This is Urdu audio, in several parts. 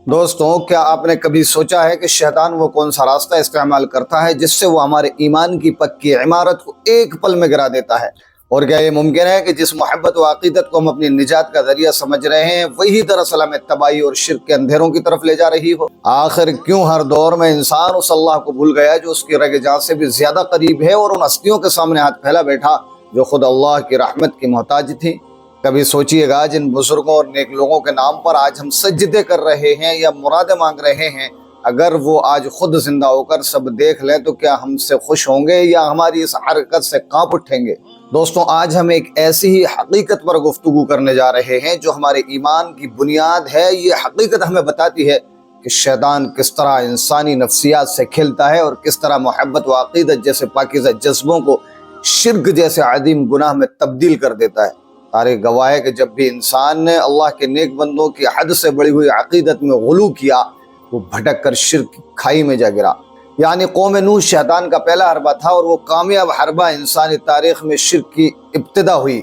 دوستوں، کیا آپ نے کبھی سوچا ہے کہ شیطان وہ کون سا راستہ استعمال کرتا ہے جس سے وہ ہمارے ایمان کی پکی عمارت کو ایک پل میں گرا دیتا ہے؟ اور کیا یہ ممکن ہے کہ جس محبت و عقیدت کو ہم اپنی نجات کا ذریعہ سمجھ رہے ہیں وہی دراصل ہمیں تباہی اور شرک کے اندھیروں کی طرف لے جا رہی ہو؟ آخر کیوں ہر دور میں انسان اس اللہ کو بھول گیا جو اس کی رگ جان سے بھی زیادہ قریب ہے، اور ان ہستیوں کے سامنے ہاتھ پھیلا بیٹھا جو خود اللہ کی رحمت کی محتاج تھی؟ کبھی سوچئے گا جن بزرگوں اور نیک لوگوں کے نام پر آج ہم سجدے کر رہے ہیں یا مرادیں مانگ رہے ہیں، اگر وہ آج خود زندہ ہو کر سب دیکھ لیں تو کیا ہم سے خوش ہوں گے یا ہماری اس حرکت سے کانپ اٹھیں گے؟ دوستوں، آج ہم ایک ایسی ہی حقیقت پر گفتگو کرنے جا رہے ہیں جو ہمارے ایمان کی بنیاد ہے۔ یہ حقیقت ہمیں بتاتی ہے کہ شیطان کس طرح انسانی نفسیات سے کھیلتا ہے اور کس طرح محبت و عقیدت جیسے پاکیزہ جذبوں کو شرک جیسے عظیم گناہ میں تبدیل کر دیتا ہے۔ تاریخ گواہ ہے کہ جب بھی انسان نے اللہ کے نیک بندوں کی حد سے بڑی ہوئی عقیدت میں غلو کیا، وہ بھٹک کر شرک کی کھائی میں جا گرا۔ یعنی قوم نوح شیطان کا پہلا حربہ تھا، اور وہ کامیاب حربہ انسانی تاریخ میں شرک کی ابتدا ہوئی۔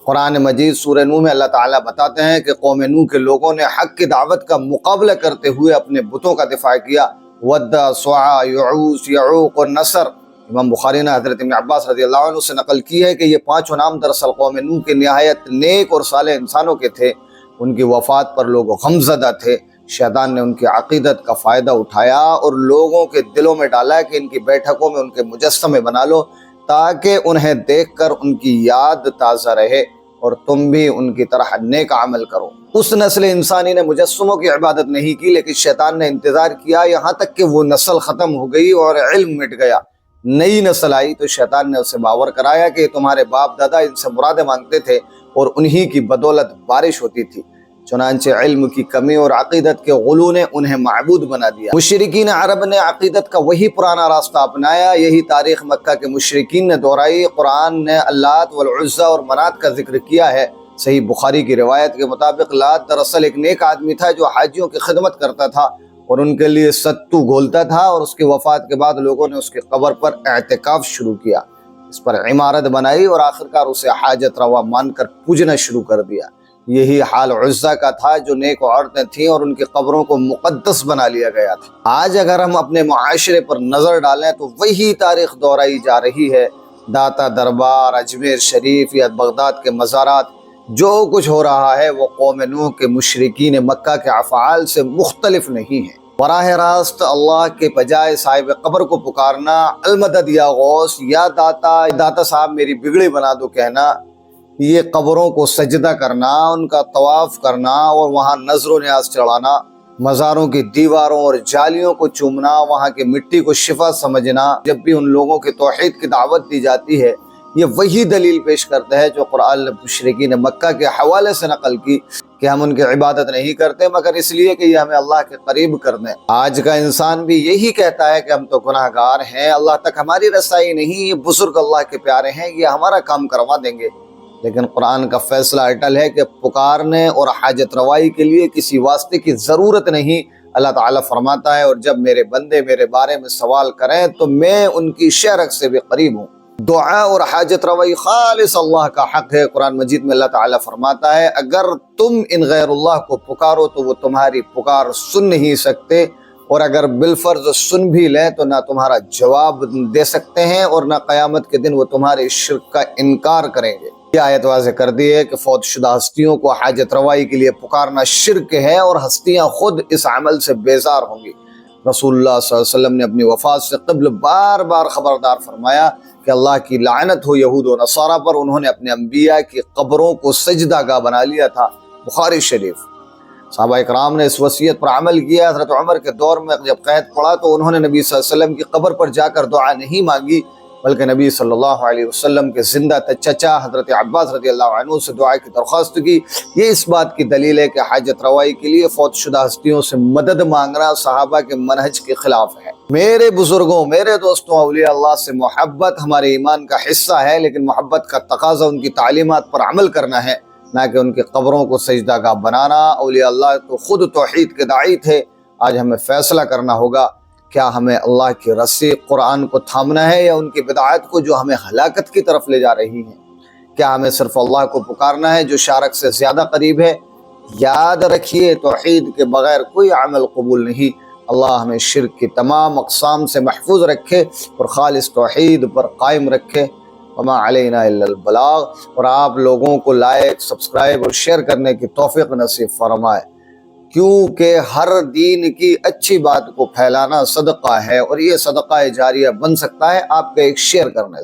قرآن مجید سورہ نوح میں اللہ تعالیٰ بتاتے ہیں کہ قوم نوح کے لوگوں نے حق کی دعوت کا مقابلہ کرتے ہوئے اپنے بتوں کا دفاع کیا۔ ود، سواع، یعوث، یعوق اور نصر۔ امام بخاری نے حضرت ابن عباس رضی اللہ عنہ سے نقل کی ہے کہ یہ پانچوں نام دراصل قوم نوح کے نہایت نیک اور صالح انسانوں کے تھے۔ ان کی وفات پر لوگ غمزدہ تھے۔ شیطان نے ان کی عقیدت کا فائدہ اٹھایا اور لوگوں کے دلوں میں ڈالا کہ ان کی بیٹھکوں میں ان کے مجسمے بنا لو تاکہ انہیں دیکھ کر ان کی یاد تازہ رہے اور تم بھی ان کی طرح نیک عمل کرو۔ اس نسل انسانی نے مجسموں کی عبادت نہیں کی، لیکن شیطان نے انتظار کیا یہاں تک کہ وہ نسل ختم ہو گئی اور علم مٹ گیا۔ نئی نسل آئی تو شیطان نے اسے باور کرایا کہ تمہارے باپ دادا ان سے مرادیں مانگتے تھے اور انہی کی بدولت بارش ہوتی تھی۔ چنانچہ علم کی کمی اور عقیدت کے غلو نے انہیں معبود بنا دیا۔ مشرکین عرب نے عقیدت کا وہی پرانا راستہ اپنایا، یہی تاریخ مکہ کے مشرکین نے دہرائی۔ قرآن نے اللات والعزیٰ اور منات کا ذکر کیا ہے۔ صحیح بخاری کی روایت کے مطابق لات دراصل ایک نیک آدمی تھا جو حاجیوں کی خدمت کرتا تھا اور ان کے لیے ستو گھولتا تھا، اور اس کی وفات کے بعد لوگوں نے اس کی قبر پر اعتکاف شروع کیا، اس پر عمارت بنائی اور آخرکار اسے حاجت روا مان کر پوجنا شروع کر دیا۔ یہی حال عزیٰ کا تھا جو نیک عورتیں تھیں اور ان کی قبروں کو مقدس بنا لیا گیا تھا۔ آج اگر ہم اپنے معاشرے پر نظر ڈالیں تو وہی تاریخ دہرائی جا رہی ہے۔ داتا دربار، اجمیر شریف یا بغداد کے مزارات، جو کچھ ہو رہا ہے وہ قوم نوح کے مشرکین مکہ کے افعال سے مختلف نہیں ہے۔ براہ راست اللہ کے بجائے صاحب قبر کو پکارنا، المدد یا غوث یا داتا صاحب میری بگڑی بنا دو کہنا، یہ قبروں کو سجدہ کرنا، ان کا طواف کرنا اور وہاں نظر و نیاز چڑھانا، مزاروں کی دیواروں اور جالیوں کو چومنا، وہاں کی مٹی کو شفا سمجھنا، جب بھی ان لوگوں کی توحید کی دعوت دی جاتی ہے یہ وہی دلیل پیش کرتا ہے جو قرآن نے مشرکین مکہ کے حوالے سے نقل کی کہ ہم ان کی عبادت نہیں کرتے مگر اس لیے کہ یہ ہمیں اللہ کے قریب کر دیں۔ آج کا انسان بھی یہی کہتا ہے کہ ہم تو گناہ گار ہیں، اللہ تک ہماری رسائی نہیں، یہ بزرگ اللہ کے پیارے ہیں، یہ ہمارا کام کروا دیں گے۔ لیکن قرآن کا فیصلہ اٹل ہے کہ پکارنے اور حاجت روائی کے لیے کسی واسطے کی ضرورت نہیں۔ اللہ تعالیٰ فرماتا ہے، اور جب میرے بندے میرے بارے میں سوال کریں تو میں ان کی شرک سے بھی قریب ہوں۔ دعا اور حاجت روائی خالص اللہ کا حق ہے۔ قرآن مجید میں اللہ تعالیٰ فرماتا ہے، اگر تم ان غیر اللہ کو پکارو تو وہ تمہاری پکار سن نہیں سکتے، اور اگر بالفرض سن بھی لیں تو نہ تمہارا جواب دے سکتے ہیں اور نہ قیامت کے دن وہ تمہارے شرک کا انکار کریں گے۔ یہ آیت واضح کر دی ہے کہ فوت شدہ ہستیوں کو حاجت روائی کے لیے پکارنا شرک ہے، اور ہستیاں خود اس عمل سے بیزار ہوں گی۔ رسول اللہ صلی اللہ علیہ وسلم نے اپنی وفات سے قبل بار بار خبردار فرمایا کہ اللہ کی لعنت ہو یہود و نصارہ پر، انہوں نے اپنے انبیاء کی قبروں کو سجدہ گاہ بنا لیا تھا۔ بخاری شریف۔ صحابہ اکرام نے اس وصیت پر عمل کیا۔ حضرت عمر کے دور میں جب قحط پڑا تو انہوں نے نبی صلی اللہ علیہ وسلم کی قبر پر جا کر دعا نہیں مانگی، بلکہ نبی صلی اللہ علیہ وسلم کے زندہ چچا حضرت عباس رضی اللہ عنہ سے دعا کی درخواست کی۔ یہ اس بات کی دلیل ہے کہ حاجت روائی کے لیے فوت شدہ ہستیوں سے مدد مانگنا صحابہ کے منہج کے خلاف ہے۔ میرے بزرگوں، میرے دوستوں، اولیاء اللہ سے محبت ہمارے ایمان کا حصہ ہے، لیکن محبت کا تقاضا ان کی تعلیمات پر عمل کرنا ہے، نہ کہ ان کی قبروں کو سجدہ گاہ بنانا۔ اولیاء اللہ تو خود توحید کے داعی تھے۔ آج ہمیں فیصلہ کرنا ہوگا، کیا ہمیں اللہ کی رسی قرآن کو تھامنا ہے یا ان کی بدعات کو جو ہمیں ہلاکت کی طرف لے جا رہی ہیں؟ کیا ہمیں صرف اللہ کو پکارنا ہے جو شارک سے زیادہ قریب ہے، یاد رکھیے توحید کے بغیر کوئی عمل قبول نہیں۔ اللہ ہمیں شرک کی تمام اقسام سے محفوظ رکھے اور خالص توحید پر قائم رکھے۔ وما علینا الا البلاغ، اور آپ لوگوں کو لائک، سبسکرائب اور شیئر کرنے کی توفیق نصیب فرمائے، کیونکہ ہر دین کی اچھی بات کو پھیلانا صدقہ ہے، اور یہ صدقہ جاریہ بن سکتا ہے آپ کے ایک شیئر کرنے سے۔